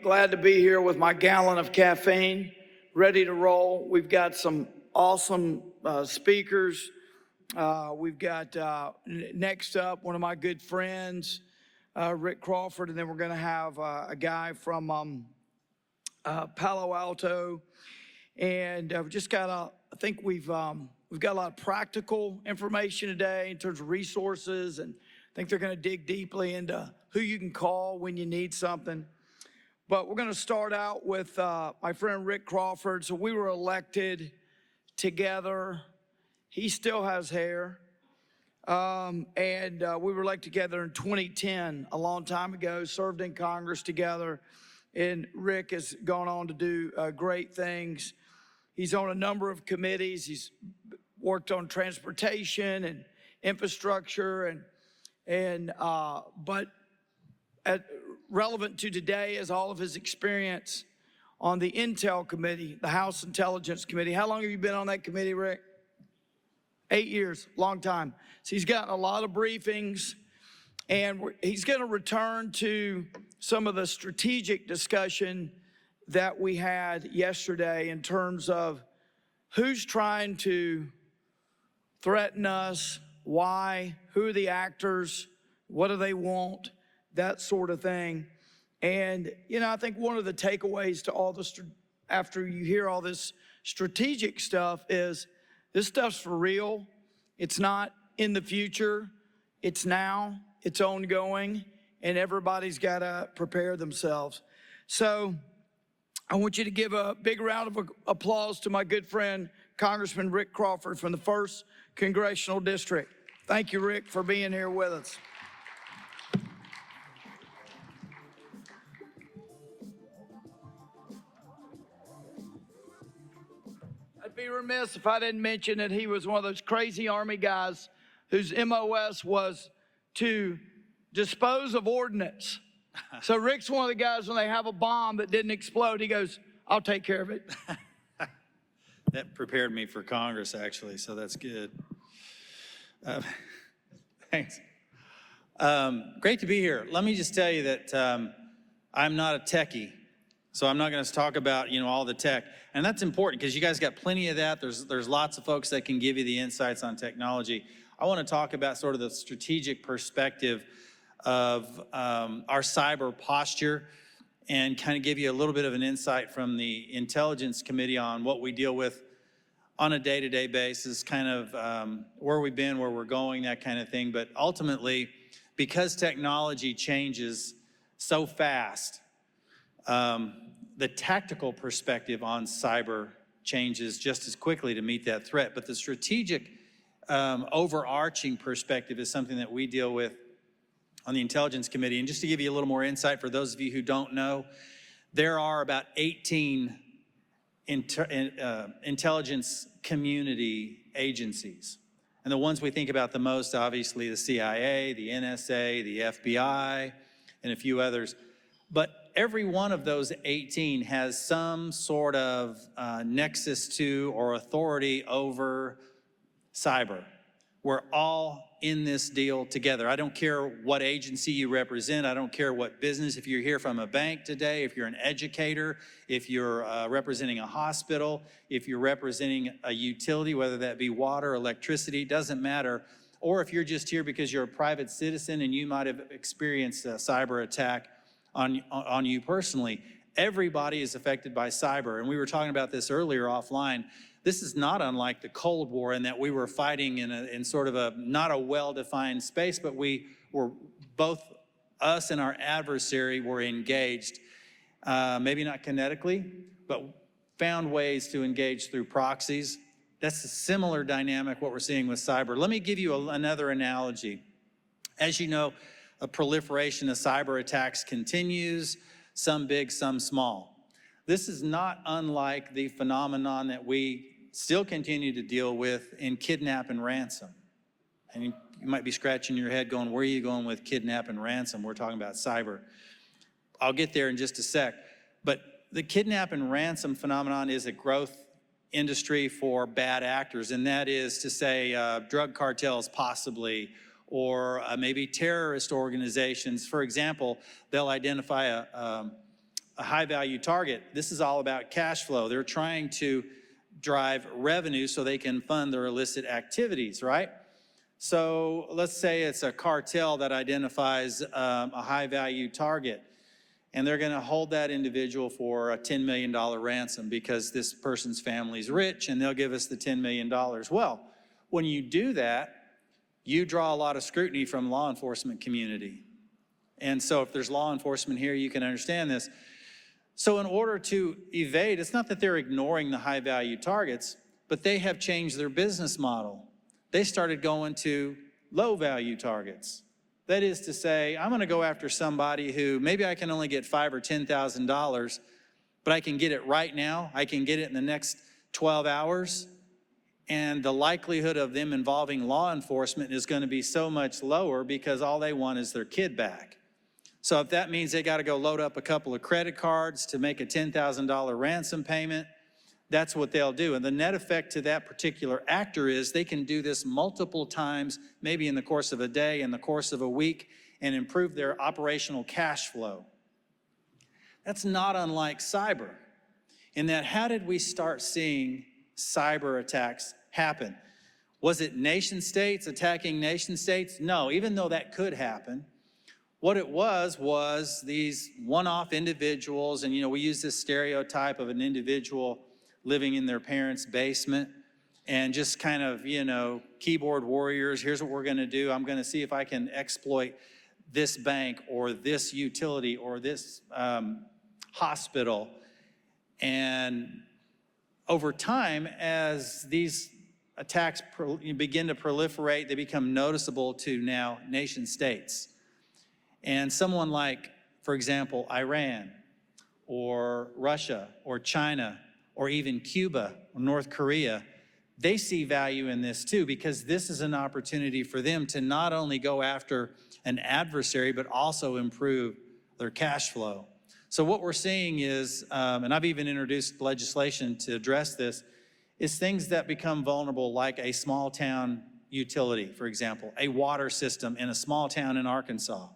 Glad to be here with my gallon of caffeine, ready to roll. We've got some awesome speakers. We've got next up one of my good friends, Rick Crawford, and then we're going to have a guy from Palo Alto. And we've just got I think we've got a lot of practical information today in terms of resources, and I think they're going to dig deeply into who you can call when you need something. But we're going to start out with my friend Rick Crawford. So we were elected together. He still has hair. And we were elected together in 2010, a long time ago, served in Congress together. And Rick has gone on to do great things. He's on a number of committees. He's worked on transportation and infrastructure, but relevant to today is all of his experience on the Intel Committee, the House Intelligence Committee. How long have you been on that committee, Rick? 8 years, long time. So he's gotten a lot of briefings, and he's going to return to some of the strategic discussion that we had yesterday in terms of who's trying to threaten us, why, who are the actors, what do they want, that sort of thing. And, you know, I think one of the takeaways to all this, after you hear all this strategic stuff, is this stuff's for real. It's not in the future. It's now. It's ongoing. And everybody's got to prepare themselves. So I want you to give a big round of applause to my good friend, Congressman Rick Crawford from the 1st Congressional District. Thank you, Rick, for being here with us. I'd be remiss if I didn't mention that he was one of those crazy Army guys whose MOS was to dispose of ordnance. So Rick's one of the guys, when they have a bomb that didn't explode, he goes, I'll take care of it. That prepared me for Congress, actually, so that's good. Thanks. Great to be here. Let me just tell you that I'm not a techie, so I'm not going to talk about, all the tech. And that's important because you guys got plenty of that. There's lots of folks that can give you the insights on technology. I want to talk about sort of the strategic perspective of our cyber posture and kind of give you a little bit of an insight from the Intelligence Committee on what we deal with on a day-to-day basis, kind of where we've been, where we're going, that kind of thing. But ultimately, because technology changes so fast, the tactical perspective on cyber changes just as quickly to meet that threat. But the strategic overarching perspective is something that we deal with on the Intelligence Committee. And just to give you a little more insight for those of you who don't know, there are about 18 intelligence community agencies. And the ones we think about the most, obviously, the CIA, the NSA, the FBI, and a few others. But every one of those 18 has some sort of nexus to or authority over cyber. We're all in this deal together. I don't care what agency you represent. I don't care what business. If you're here from a bank today, if you're an educator, if you're representing a hospital, if you're representing a utility, whether that be water, electricity, doesn't matter. Or if you're just here because you're a private citizen and you might have experienced a cyber attack on you personally. Everybody is affected by cyber. And we were talking about this earlier offline. This is not unlike the Cold War in that we were fighting in sort of a not a well-defined space, but we were both, us and our adversary were engaged, maybe not kinetically, but found ways to engage through proxies. That's a similar dynamic what we're seeing with cyber. Let me give you another analogy. As you know, a proliferation of cyber attacks continues, some big, some small. This is not unlike the phenomenon that we still continue to deal with in kidnap and ransom. And you might be scratching your head going, where are you going with kidnap and ransom? We're talking about cyber. I'll get there in just a sec. But the kidnap and ransom phenomenon is a growth industry for bad actors, and that is to say drug cartels possibly, or maybe terrorist organizations. For example, they'll identify a high value target, this is all about cash flow. They're trying to drive revenue so they can fund their illicit activities, right? So let's say it's a cartel that identifies a high value target, and they're gonna hold that individual for a $10 million ransom because this person's family's rich and they'll give us the $10 million. Well, when you do that, you draw a lot of scrutiny from law enforcement community. And so if there's law enforcement here, you can understand this. So in order to evade, it's not that they're ignoring the high value targets, but they have changed their business model. They started going to low value targets. That is to say, I'm gonna go after somebody who maybe I can only get $5,000 or $10,000, but I can get it right now. I can get it in the next 12 hours. And the likelihood of them involving law enforcement is gonna be so much lower because all they want is their kid back. So if that means they gotta go load up a couple of credit cards to make a $10,000 ransom payment, that's what they'll do. And the net effect to that particular actor is they can do this multiple times, maybe in the course of a day, in the course of a week, and improve their operational cash flow. That's not unlike cyber, in that how did we start seeing cyber attacks happen? Was it nation states attacking nation states? No, even though that could happen. What it was these one-off individuals, and we use this stereotype of an individual living in their parents' basement and just kind of, keyboard warriors. Here's what we're gonna do. I'm gonna see if I can exploit this bank or this utility or this hospital. And over time, as these attacks begin to proliferate, they become noticeable to now nation states. And someone like, for example, Iran or Russia or China or even Cuba or North Korea, they see value in this too, because this is an opportunity for them to not only go after an adversary, but also improve their cash flow. So what we're seeing is, and I've even introduced legislation to address this, is things that become vulnerable, like a small town utility, for example, a water system in a small town in Arkansas.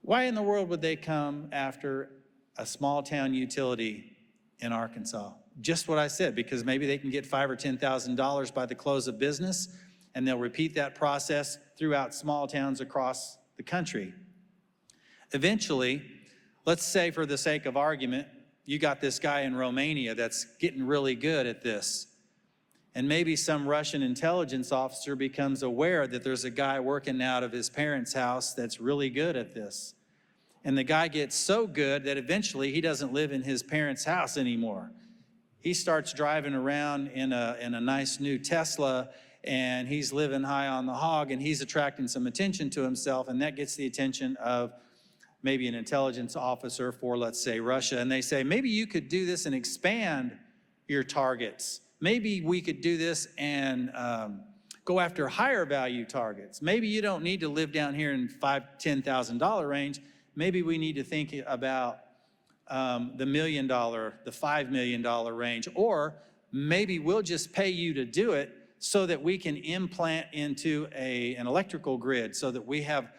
Why in the world would they come after a small town utility in Arkansas? Just what I said, because maybe they can get $5,000 or $10,000 by the close of business, and they'll repeat that process throughout small towns across the country. Eventually, let's say for the sake of argument, you got this guy in Romania that's getting really good at this. And maybe some Russian intelligence officer becomes aware that there's a guy working out of his parents' house that's really good at this. And the guy gets so good that eventually he doesn't live in his parents' house anymore. He starts driving around in a nice new Tesla, and he's living high on the hog, and he's attracting some attention to himself, and that gets the attention of maybe an intelligence officer for, let's say, Russia. And they say, maybe you could do this and expand your targets. Maybe we could do this and go after higher value targets. Maybe you don't need to live down here in $5,000, $10,000 range. Maybe we need to think about the $1 million, the $5 million range, or maybe we'll just pay you to do it so that we can implant into an electrical grid so that we have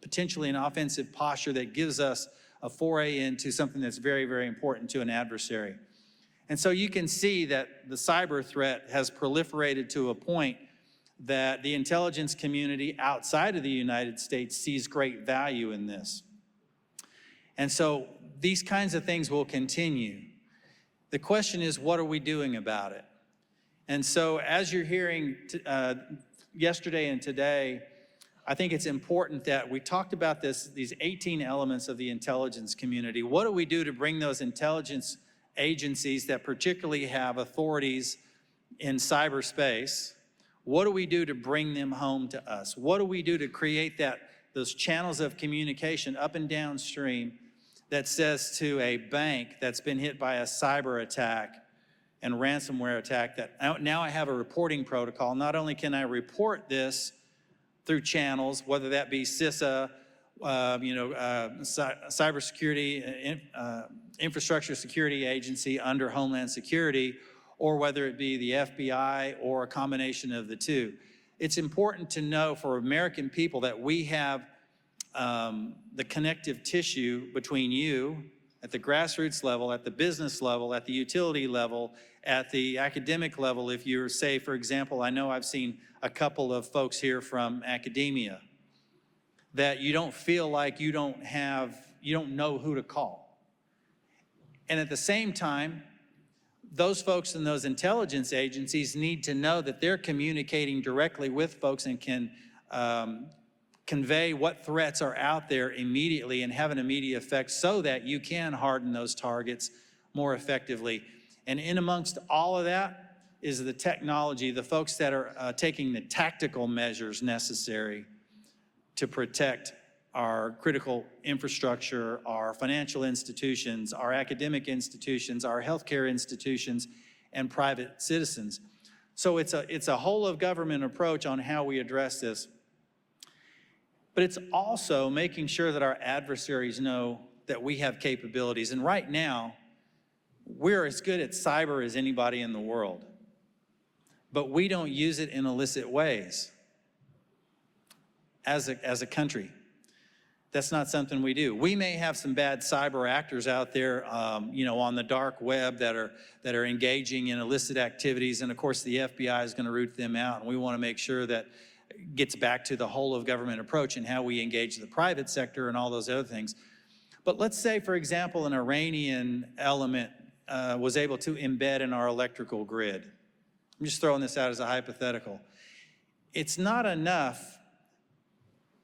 potentially an offensive posture that gives us a foray into something that's very, very important to an adversary. And so you can see that the cyber threat has proliferated to a point that the intelligence community outside of the United States sees great value in this. And so these kinds of things will continue. The question is, what are we doing about it? And so as you're hearing yesterday and today, I think it's important that we talked about these 18 elements of the intelligence community. What do we do to bring those intelligence agencies that particularly have authorities in cyberspace? What do we do to bring them home to us? What do we do to create those channels of communication up and downstream that says to a bank that's been hit by a cyber attack and ransomware attack that now I have a reporting protocol. Not only can I report this through channels, whether that be CISA, Cybersecurity, Infrastructure Security Agency under Homeland Security, or whether it be the FBI or a combination of the two. It's important to know for American people that we have the connective tissue between you at the grassroots level, at the business level, at the utility level, at the academic level. If you're, say, for example, I know I've seen a couple of folks here from academia, that you don't feel like you don't know who to call. And at the same time, those folks in those intelligence agencies need to know that they're communicating directly with folks and can convey what threats are out there immediately and have an immediate effect so that you can harden those targets more effectively. And in amongst all of that is the technology, the folks that are taking the tactical measures necessary to protect our critical infrastructure, our financial institutions, our academic institutions, our healthcare institutions, and private citizens. So it's a whole of government approach on how we address this. But it's also making sure that our adversaries know that we have capabilities. And right now, we're as good at cyber as anybody in the world, but we don't use it in illicit ways as a country. That's not something we do. We may have some bad cyber actors out there, on the dark web that are engaging in illicit activities, and of course the FBI is going to root them out, and we want to make sure that it gets back to the whole of government approach and how we engage the private sector and all those other things. But let's say, for example, an Iranian element was able to embed in our electrical grid. I'm just throwing this out as a hypothetical. It's not enough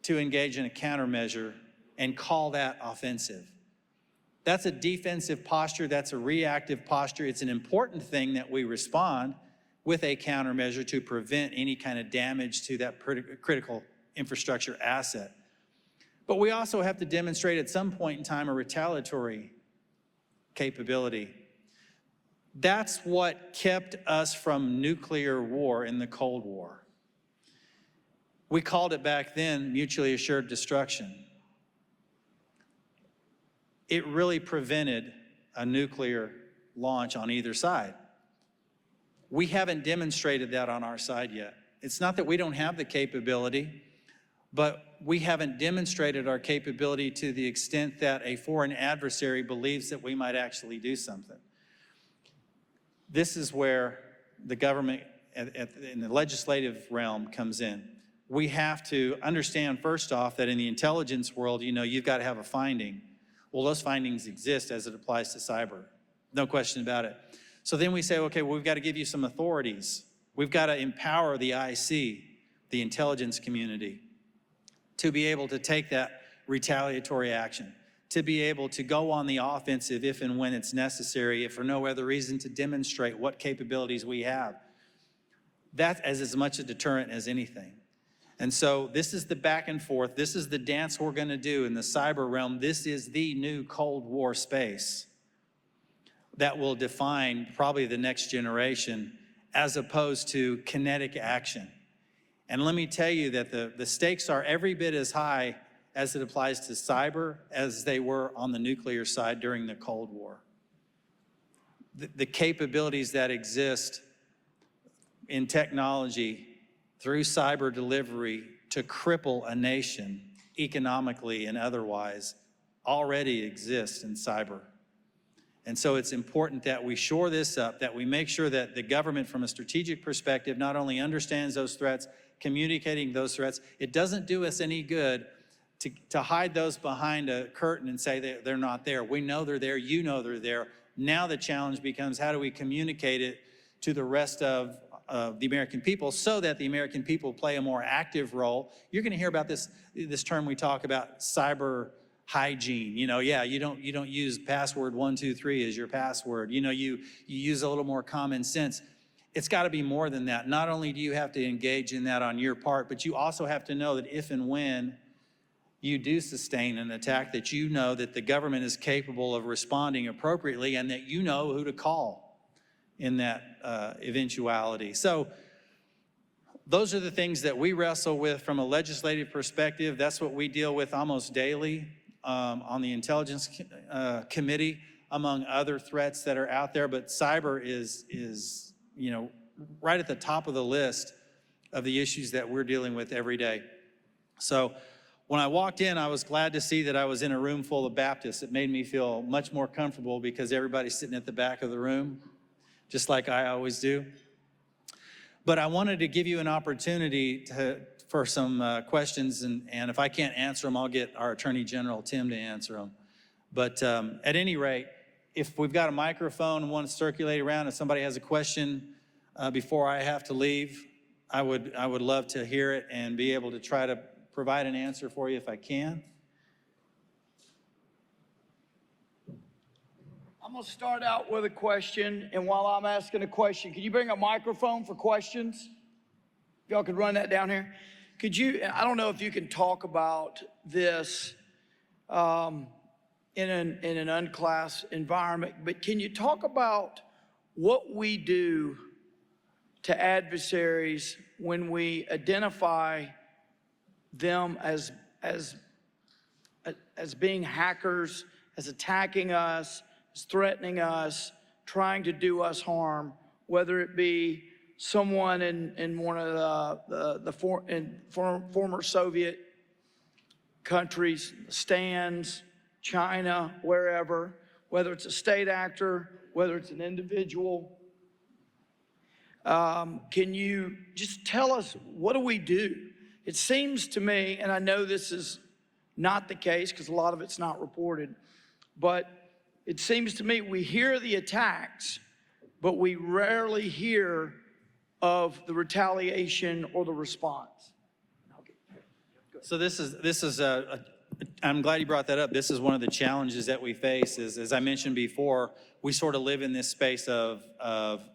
to engage in a countermeasure and call that offensive. That's a defensive posture, that's a reactive posture. It's an important thing that we respond with a countermeasure to prevent any kind of damage to that critical infrastructure asset. But we also have to demonstrate at some point in time a retaliatory capability. That's what kept us from nuclear war in the Cold War. We called it back then mutually assured destruction. It really prevented a nuclear launch on either side. We haven't demonstrated that on our side yet. It's not that we don't have the capability, but we haven't demonstrated our capability to the extent that a foreign adversary believes that we might actually do something. This is where the government in the legislative realm comes in. We have to understand, first off, that in the intelligence world, you've got to have a finding. Well, those findings exist as it applies to cyber. No question about it. So then we say, okay, well, we've got to give you some authorities. We've got to empower the IC, the intelligence community, to be able to take that retaliatory action, to be able to go on the offensive if and when it's necessary, if for no other reason, to demonstrate what capabilities we have. That's as much a deterrent as anything. And so this is the back and forth. This is the dance we're going to do in the cyber realm. This is the new Cold War space that will define probably the next generation as opposed to kinetic action. And let me tell you that the stakes are every bit as high as it applies to cyber as they were on the nuclear side during the Cold War. The capabilities that exist in technology through cyber delivery to cripple a nation economically and otherwise already exist in cyber. And so it's important that we shore this up, that we make sure that the government from a strategic perspective not only understands those threats, communicating those threats. It doesn't do us any good to hide those behind a curtain and say they're not there. We know they're there, you know they're there. Now the challenge becomes, how do we communicate it to the rest of the American people so that the American people play a more active role? You're going to hear about this term we talk about, cyber hygiene. You don't use password 123 as your password. You use a little more common sense. It's got to be more than that. Not only do you have to engage in that on your part, but you also have to know that if and when you do sustain an attack, that you know that the government is capable of responding appropriately and that you know who to call in that eventuality. So those are the things that we wrestle with from a legislative perspective. That's what we deal with almost daily on the Intelligence Committee, among other threats that are out there. But cyber is right at the top of the list of the issues that we're dealing with every day. So When I walked in, I was glad to see that I was in a room full of Baptists. It made me feel much more comfortable because everybody's sitting at the back of the room, just like I always do. But I wanted to give you an opportunity for some questions, and if I can't answer them, I'll get our Attorney General, Tim, to answer them. But at any rate, if we've got a microphone and want to circulate around, if somebody has a question before I have to leave, I would love to hear it and be able to try to provide an answer for you if I can. I'm going to start out with a question, and while I'm asking a question, can you bring a microphone for questions? If y'all could run that down here. Could you, I don't know if you can talk about this in an unclass environment, but can you talk about what we do to adversaries when we identify them as being hackers, as attacking us, as threatening us, trying to do us harm, whether it be someone in one of the former Soviet countries, stands, China, wherever, whether it's a state actor, whether it's an individual. Can you just tell us, what do we do? It seems to me, and I know this is not the case because a lot of it's not reported, but it seems to me we hear the attacks, but we rarely hear of the retaliation or the response. So this is I'm glad you brought that up. This is one of the challenges that we face is, as I mentioned before, we sort of live in this space of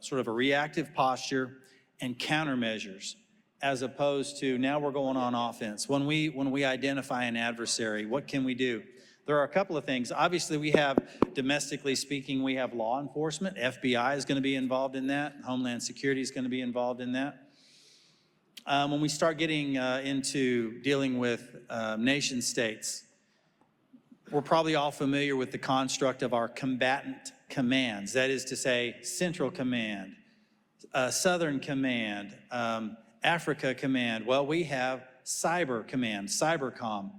sort of a reactive posture and countermeasures, as opposed to now we're going on offense. When we identify an adversary, what can we do? There are a couple of things. Obviously, we have, domestically speaking, we have law enforcement. FBI is going to be involved in that. Homeland Security is going to be involved in that. When we start getting into dealing with nation states, we're probably all familiar with the construct of our combatant commands. That is to say, Central Command, Southern Command, Africa Command. Well, we have Cyber Command, Cybercom.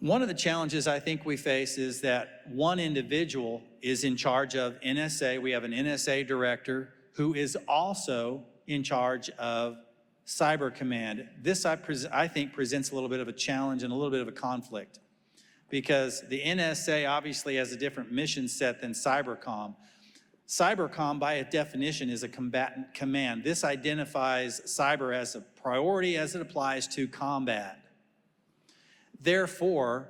One of the challenges I think we face is that one individual is in charge of NSA. We have an NSA director who is also in charge of Cyber Command. This, I think, presents a little bit of a challenge and a little bit of a conflict because the NSA obviously has a different mission set than Cybercom. Cybercom, by definition, is a combatant command. This identifies cyber as a priority as it applies to combat. Therefore,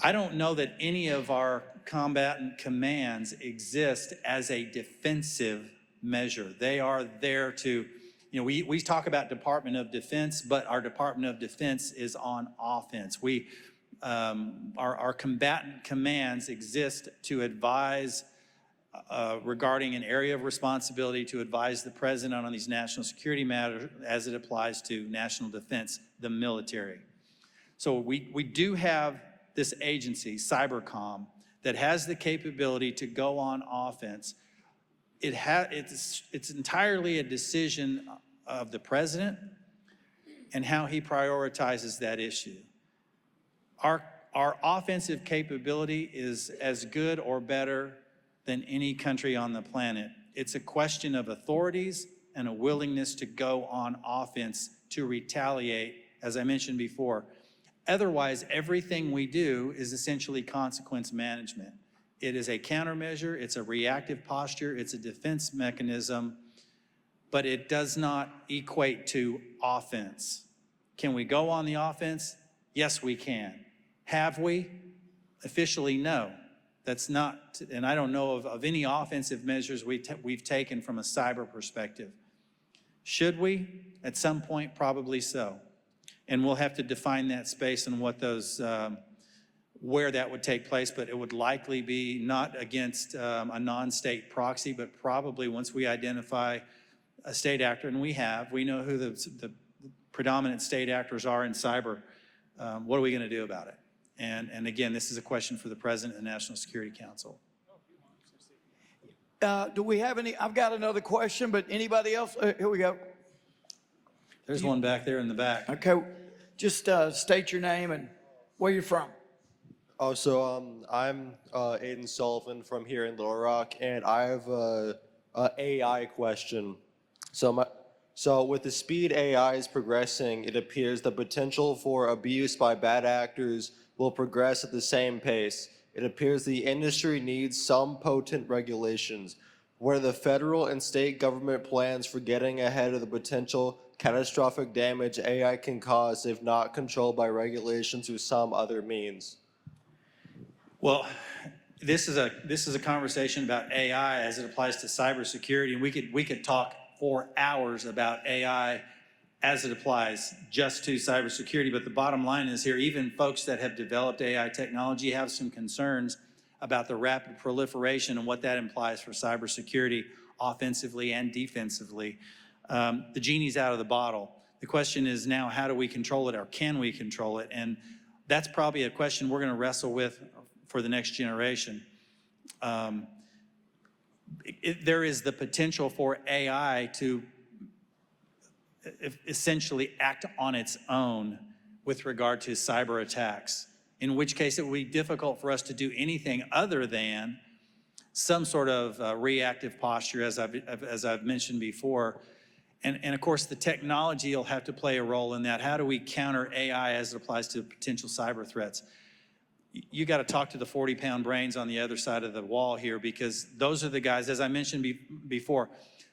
I don't know that any of our combatant commands exist as a defensive measure. They are there to, we talk about Department of Defense, but our Department of Defense is on offense. Our combatant commands exist to advise regarding an area of responsibility to advise the president on these national security matters as it applies to national defense, the military. So we do have this agency, Cybercom, that has the capability to go on offense. It's entirely a decision of the president and how he prioritizes that issue. Our offensive capability is as good or better than any country on the planet. It's a question of authorities and a willingness to go on offense to retaliate, as I mentioned before. Otherwise, everything we do is essentially consequence management. It is a countermeasure, it's a reactive posture, it's a defense mechanism, but it does not equate to offense. Can we go on the offense? Yes, we can. Have we? Officially, no. That's not, and I don't know of any offensive measures we've taken from a cyber perspective. Should we? At some point, probably so. And we'll have to define that space and what those, where that would take place, but it would likely be not against a non-state proxy, but probably once we identify a state actor, and we know who the predominant state actors are in cyber, what are we gonna do about it? And again, this is a question for the President and the National Security Council. Do we have any, I've got another question, but anybody else? Here we go. There's one back there in the back. Okay. just state your name and where you're from. Oh, so I'm Aiden Sullivan from here in Little Rock, and I have a AI question. So with the speed AI is progressing, it appears the potential for abuse by bad actors will progress at the same pace. It appears the industry needs some potent regulations. What are the federal and state government plans for getting ahead of the potential catastrophic damage AI can cause if not controlled by regulations or some other means? Well, this is a conversation about AI as it applies to cybersecurity, and we could talk for hours about AI as it applies just to cybersecurity. But the bottom line is here, even folks that have developed AI technology have some concerns about the rapid proliferation and what that implies for cybersecurity offensively and defensively. The genie's out of the bottle. The question is now, how do we control it, or can we control it? And that's probably a question we're going to wrestle with for the next generation. There is the potential for AI to essentially act on its own with regard to cyber attacks, in which case it will be difficult for us to do anything other than some sort of reactive posture, as I've mentioned before. And of course, the technology will have to play a role in that. How do we counter AI as it applies to potential cyber threats? You got to talk to the 40-pound brains on the other side of the wall here, because those are the guys, as I mentioned before,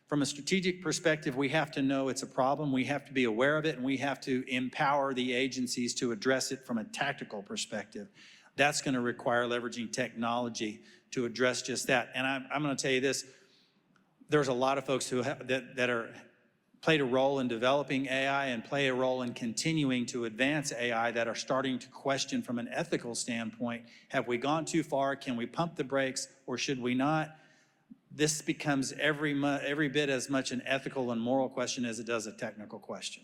from a strategic perspective, we have to know it's a problem, we have to be aware of it, and we have to empower the agencies to address it from a tactical perspective. That's going to require leveraging technology to address just that. And I'm going to tell you this, there's a lot of folks who that are played a role in developing AI and play a role in continuing to advance AI that are starting to question from an ethical standpoint, have we gone too far? Can we pump the brakes, or should we not? This becomes every bit as much an ethical and moral question as it does a technical question.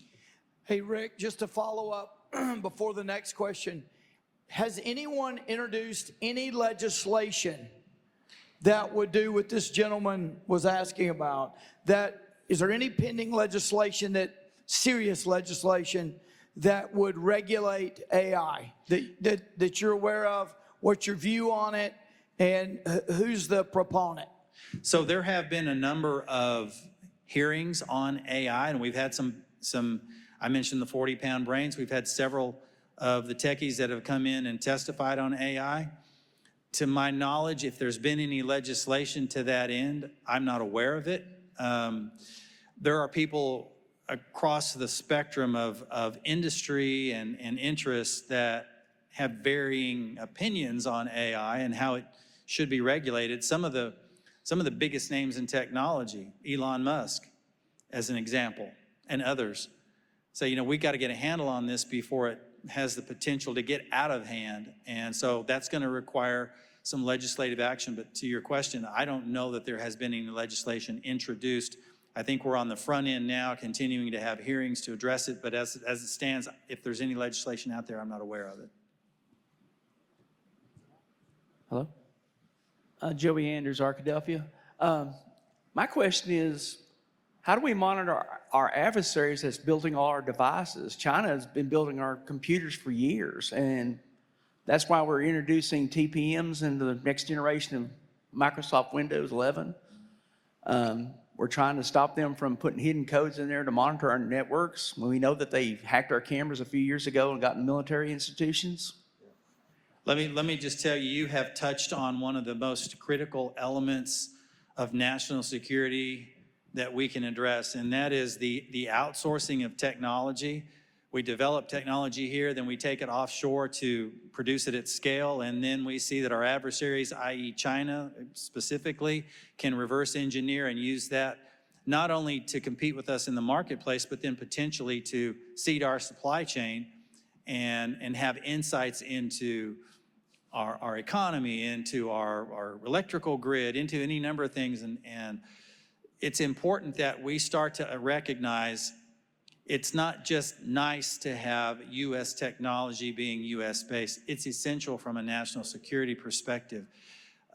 Hey, Rick, just to follow up before the next question, has anyone introduced any legislation that would do what this gentleman was asking about? Is there any pending legislation, serious legislation, that would regulate AI that you're aware of? What's your view on it, and who's the proponent? So there have been a number of hearings on AI, and we've had some I mentioned the 40-pound brains. We've had several of the techies that have come in and testified on AI. To my knowledge, if there's been any legislation to that end, I'm not aware of it. There are people across the spectrum of industry and interests that have varying opinions on AI and how it should be regulated. Some of the biggest names in technology, Elon Musk, as an example, and others, say, we got to get a handle on this before it has the potential to get out of hand. And so that's going to require some legislative action. But to your question, I don't know that there has been any legislation introduced. I think we're on the front end now, continuing to have hearings to address it. But as it stands, if there's any legislation out there, I'm not aware of it. Hello? Joey Anders, Arkadelphia. My question is, how do we monitor our adversaries that's building all our devices? China has been building our computers for years, and that's why we're introducing TPMs into the next generation of Microsoft Windows 11. We're trying to stop them from putting hidden codes in there to monitor our networks. We know that they hacked our cameras a few years ago and got in military institutions. Let me just tell you, you have touched on one of the most critical elements of national security that we can address, and that is the outsourcing of technology. We develop technology here, then we take it offshore to produce it at scale, and then we see that our adversaries, i.e. China specifically, can reverse engineer and use that not only to compete with us in the marketplace, but then potentially to seed our supply chain and have insights into our economy, into our electrical grid, into any number of things. And it's important that we start to recognize it's not just nice to have U.S. technology being U.S. based. It's essential from a national security perspective.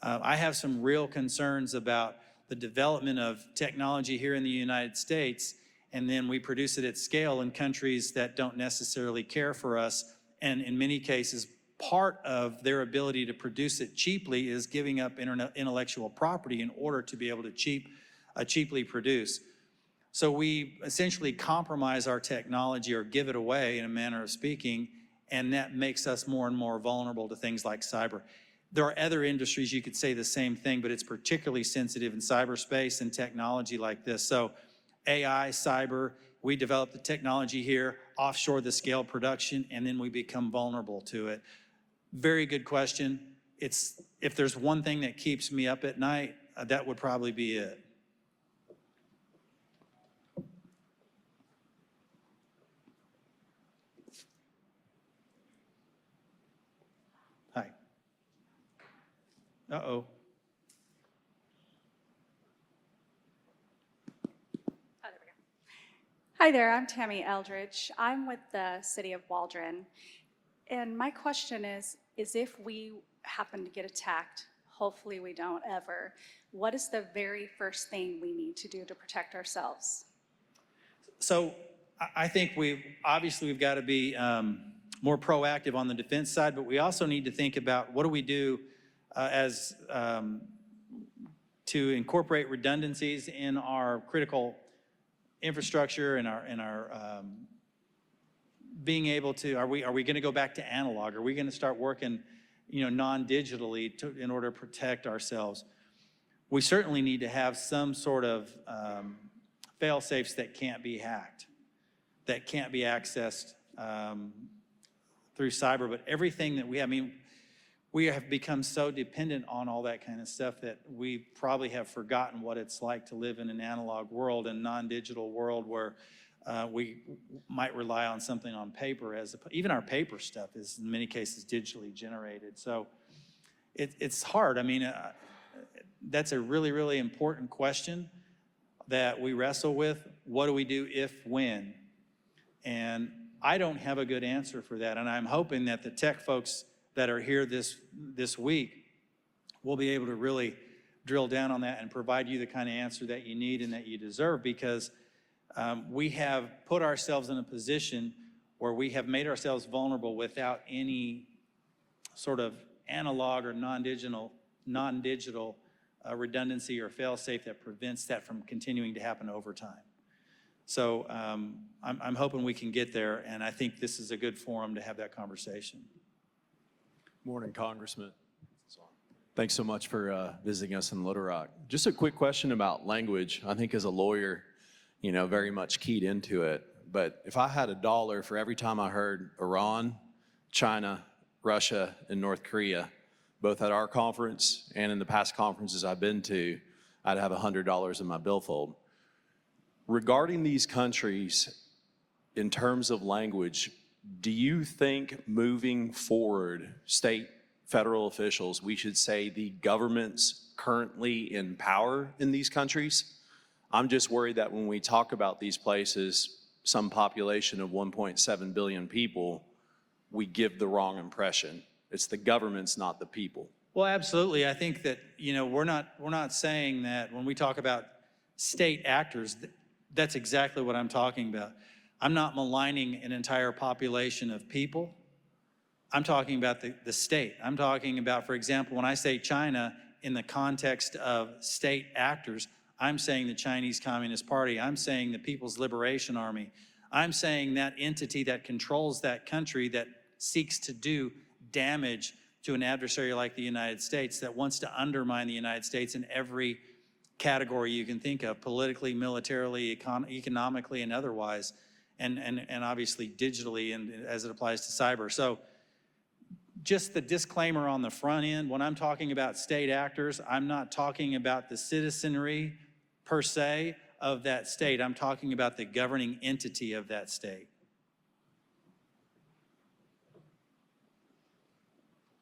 I have some real concerns about the development of technology here in the United States and then we produce it at scale in countries that don't necessarily care for us. And in many cases, part of their ability to produce it cheaply is giving up intellectual property in order to be able to cheaply produce. So we essentially compromise our technology or give it away in a manner of speaking, and that makes us more and more vulnerable to things like cyber. There are other industries you could say the same thing, but it's particularly sensitive in cyberspace and technology like this. So AI, cyber, we develop the technology here, offshore the scale production, and then we become vulnerable to it. Very good question. If there's one thing that keeps me up at night, that would probably be it. Hi. Uh-oh. Hi there, I'm Tammy Eldridge. I'm with the City of Waldron. And my question is if we happen to get attacked, hopefully we don't ever, what is the very first thing we need to do to protect ourselves? So I think we've got to be more proactive on the defense side, but we also need to think about what do we do to incorporate redundancies in our critical infrastructure and our being able to, are we going to go back to analog? Are we going to start working, non-digitally in order to protect ourselves? We certainly need to have some sort of fail-safes that can't be hacked, that can't be accessed through cyber. But everything that we have become so dependent on all that kind of stuff that we probably have forgotten what it's like to live in an analog world and non-digital world where we might rely on something on paper. Even our paper stuff is in many cases digitally generated. So it's hard. That's a really, really important question that we wrestle with. What do we do if, when? And I don't have a good answer for that. And I'm hoping that the tech folks that are here this week will be able to really drill down on that and provide you the kind of answer that you need and that you deserve, because we have put ourselves in a position where we have made ourselves vulnerable without any sort of analog or non-digital redundancy or fail-safe that prevents that from continuing to happen over time. So I'm hoping we can get there, and I think this is a good forum to have that conversation. Morning, Congressman. Thanks so much for visiting us in Little Rock. Just a quick question about language. I think as a lawyer, very much keyed into it. But if I had $1 for every time I heard Iran, China, Russia, and North Korea, both at our conference and in the past conferences I've been to, I'd have $100 in my billfold. Regarding these countries, in terms of language, do you think moving forward, state, federal officials, we should say the governments currently in power in these countries? I'm just worried that when we talk about these places, some population of 1.7 billion people, we give the wrong impression. It's the governments, not the people. Well, absolutely. I think that, we're not saying that when we talk about state actors, that's exactly what I'm talking about. I'm not maligning an entire population of people. I'm talking about the state. I'm talking about, for example, when I say China in the context of state actors, I'm saying the Chinese Communist Party. I'm saying the People's Liberation Army. I'm saying that entity that controls that country that seeks to do damage to an adversary like the United States, that wants to undermine the United States in every category you can think of, politically, militarily, economically, and otherwise. And obviously digitally, and as it applies to cyber. So just the disclaimer on the front end, when I'm talking about state actors, I'm not talking about the citizenry per se of that state. I'm talking about the governing entity of that state.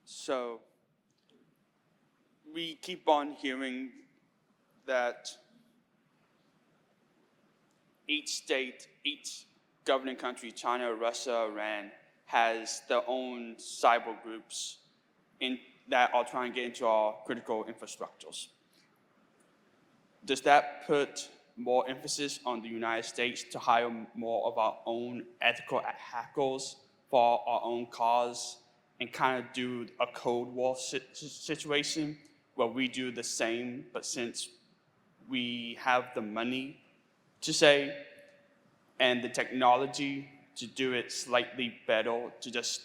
So we keep on hearing that each state, each governing country, China, Russia, Iran, has their own cyber groups that are trying to get into our critical infrastructures. Does that put more emphasis on the United States to hire more of our own ethical hackers for our own cause and kind of do a Cold War situation where we do the same, but since we have the money to say and the technology to do it slightly better, to just,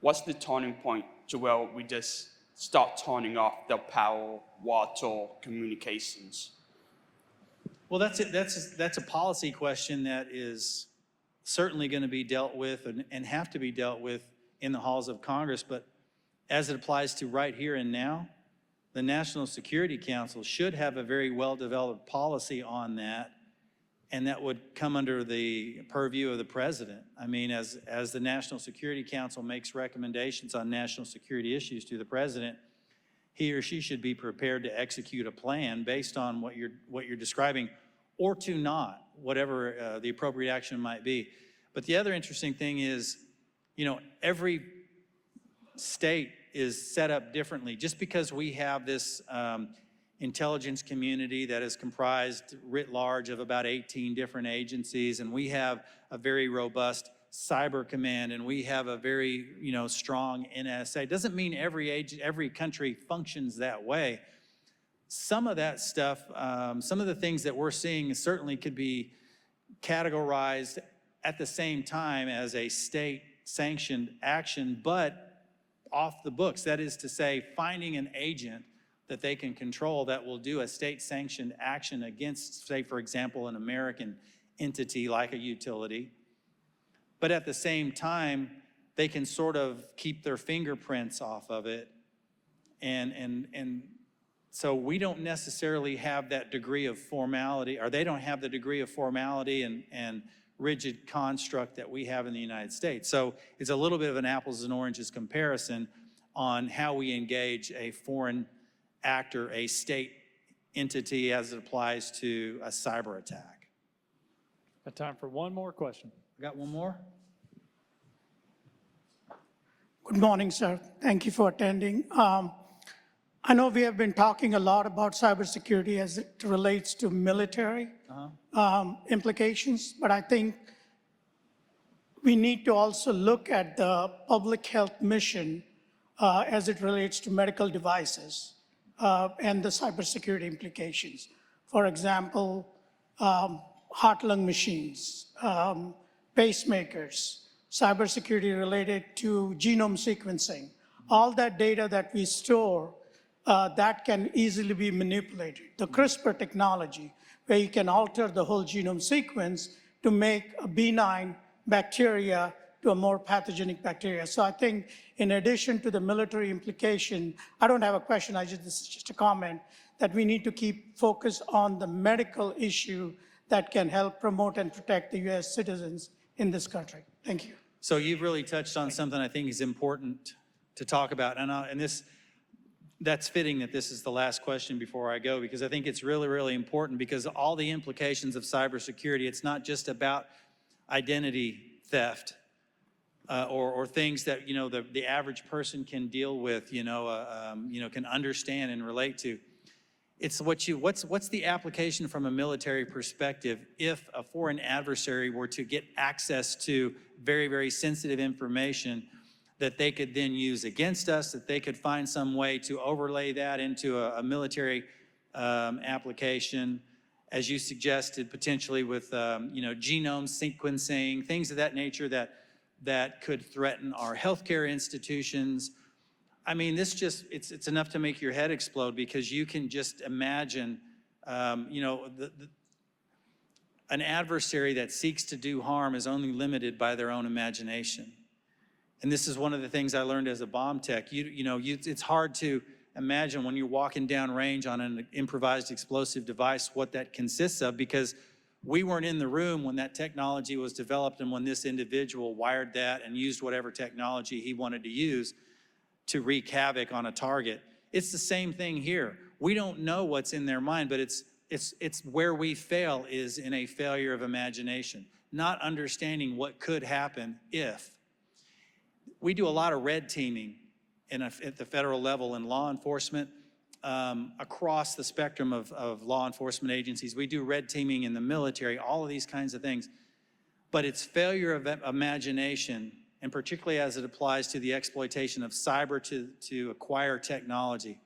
what's the turning point to where we just start turning off the power, water, communications? Well, that's a policy question that is certainly going to be dealt with and have to be dealt with in the halls of Congress. But as it applies to right here and now, the National Security Council should have a very well-developed policy on that, and that would come under the purview of the president. I mean, as the National Security Council makes recommendations on national security issues to the president, he or she should be prepared to execute a plan based on what you're describing, or to not, whatever the appropriate action might be. But the other interesting thing is, you know, every state is set up differently. Just because we have this intelligence community that is comprised writ large of about 18 different agencies, and we have a very robust cyber command, and we have a very, you know, strong NSA. Doesn't mean every country functions that way. Some of that stuff, some of the things that we're seeing certainly could be categorized at the same time as a state-sanctioned action, but off the books. That is to say, finding an agent that they can control that will do a state-sanctioned action against, say, for example, an American entity like a utility. But at the same time, they can sort of keep their fingerprints off of it. And so we don't necessarily have that degree of formality, or they don't have the degree of formality and rigid construct that we have in the United States. So it's a little bit of an apples and oranges comparison on how we engage a foreign actor, a state entity, as it applies to a cyber attack. Got time for one more question. We got one more? Good morning, sir. Thank you for attending. I know we have been talking a lot about cybersecurity as it relates to military implications, but I think we need to also look at the public health mission as it relates to medical devices and the cybersecurity implications. For example, heart-lung machines, pacemakers, cybersecurity related to genome sequencing. All that data that we store that can easily be manipulated. The CRISPR technology, where you can alter the whole genome sequence to make a benign bacteria to a more pathogenic bacteria. So I think in addition to the military implication, I don't have a question, this is just a comment, that we need to keep focus on the medical issue that can help promote and protect the US citizens in this country. Thank you. So you've really touched on something I think is important to talk about. That's fitting that this is the last question before I go, because I think it's really, really important, because all the implications of cybersecurity, it's not just about identity theft or things that, you know, the average person can deal with, can understand and relate to. It's what's the application from a military perspective if a foreign adversary were to get access to very, very sensitive information that they could then use against us, that they could find some way to overlay that into a military application, as you suggested, potentially with genome sequencing, things of that nature that could threaten our healthcare institutions. I mean, it's enough to make your head explode, because you can just imagine, an adversary that seeks to do harm is only limited by their own imagination. And this is one of the things I learned as a bomb tech. It's hard to imagine when you're walking down range on an improvised explosive device what that consists of, because we weren't in the room when that technology was developed and when this individual wired that and used whatever technology he wanted to use to wreak havoc on a target. It's the same thing here. We don't know what's in their mind, but it's where we fail is in a failure of imagination, not understanding what could happen if. We do a lot of red teaming at the federal level in law enforcement, across the spectrum of law enforcement agencies. We do red teaming in the military, all of these kinds of things. But it's failure of imagination, and particularly as it applies to the exploitation of cyber to acquire technology.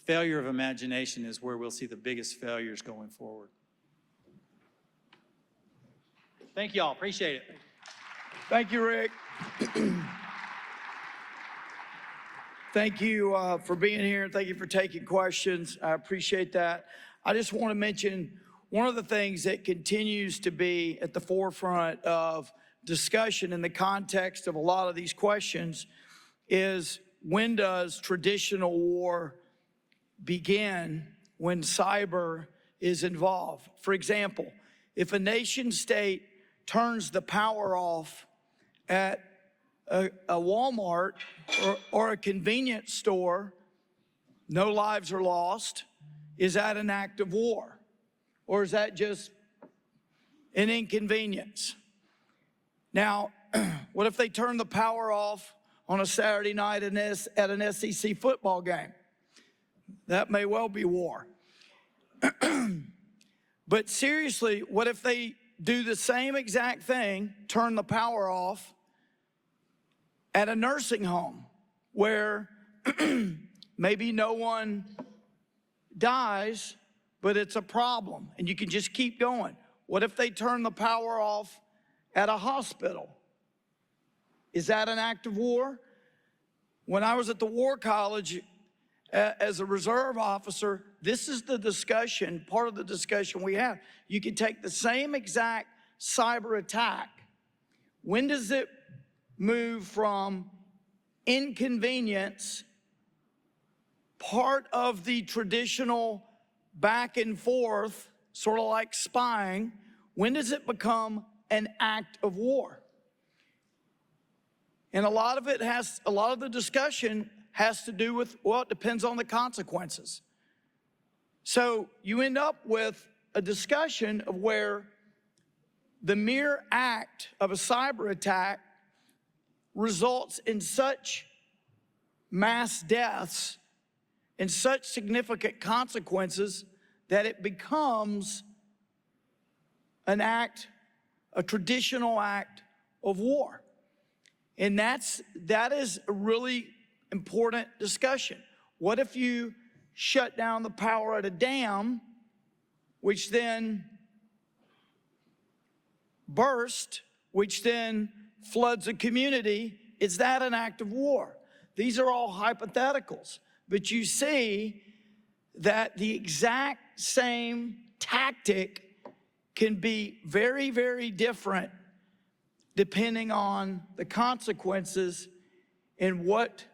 Failure of imagination is where we'll see the biggest failures going forward. Thank you all, appreciate it. Thank you, Rick. Thank you for being here. Thank you for taking questions. I appreciate that. I just want to mention one of the things that continues to be at the forefront of discussion in the context of a lot of these questions is, when does traditional war begin when cyber is involved? For example, if a nation state turns the power off at a Walmart or a convenience store, no lives are lost. Is that an act of war? Or is that just an inconvenience? Now, what if they turn the power off on a Saturday night at an SEC football game? That may well be war. But seriously, what if they do the same exact thing, turn the power off at a nursing home where maybe no one dies, but it's a problem and you can just keep going? What if they turn the power off at a hospital? Is that an act of war? When I was at the War College as a reserve officer, this is the discussion, part of the discussion we have. You can take the same exact cyber attack. When does it move from inconvenience, part of the traditional back and forth, sort of like spying, when does it become an act of war? And a lot of the discussion has to do with, well, it depends on the consequences. So you end up with a discussion of where the mere act of a cyber attack results in such mass deaths and such significant consequences that it becomes an act, a traditional act of war. And that is a really important discussion. What if you shut down the power at a dam, which then burst, which then floods a community? Is that an act of war? These are all hypotheticals, but you see that the exact same tactic can be very, very different depending on the consequences and what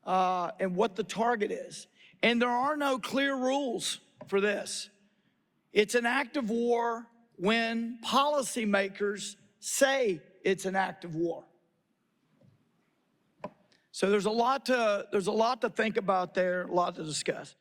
the target is. And there are no clear rules for this. It's an act of war when policymakers say it's an act of war. So there's a lot to think about there, a lot to discuss.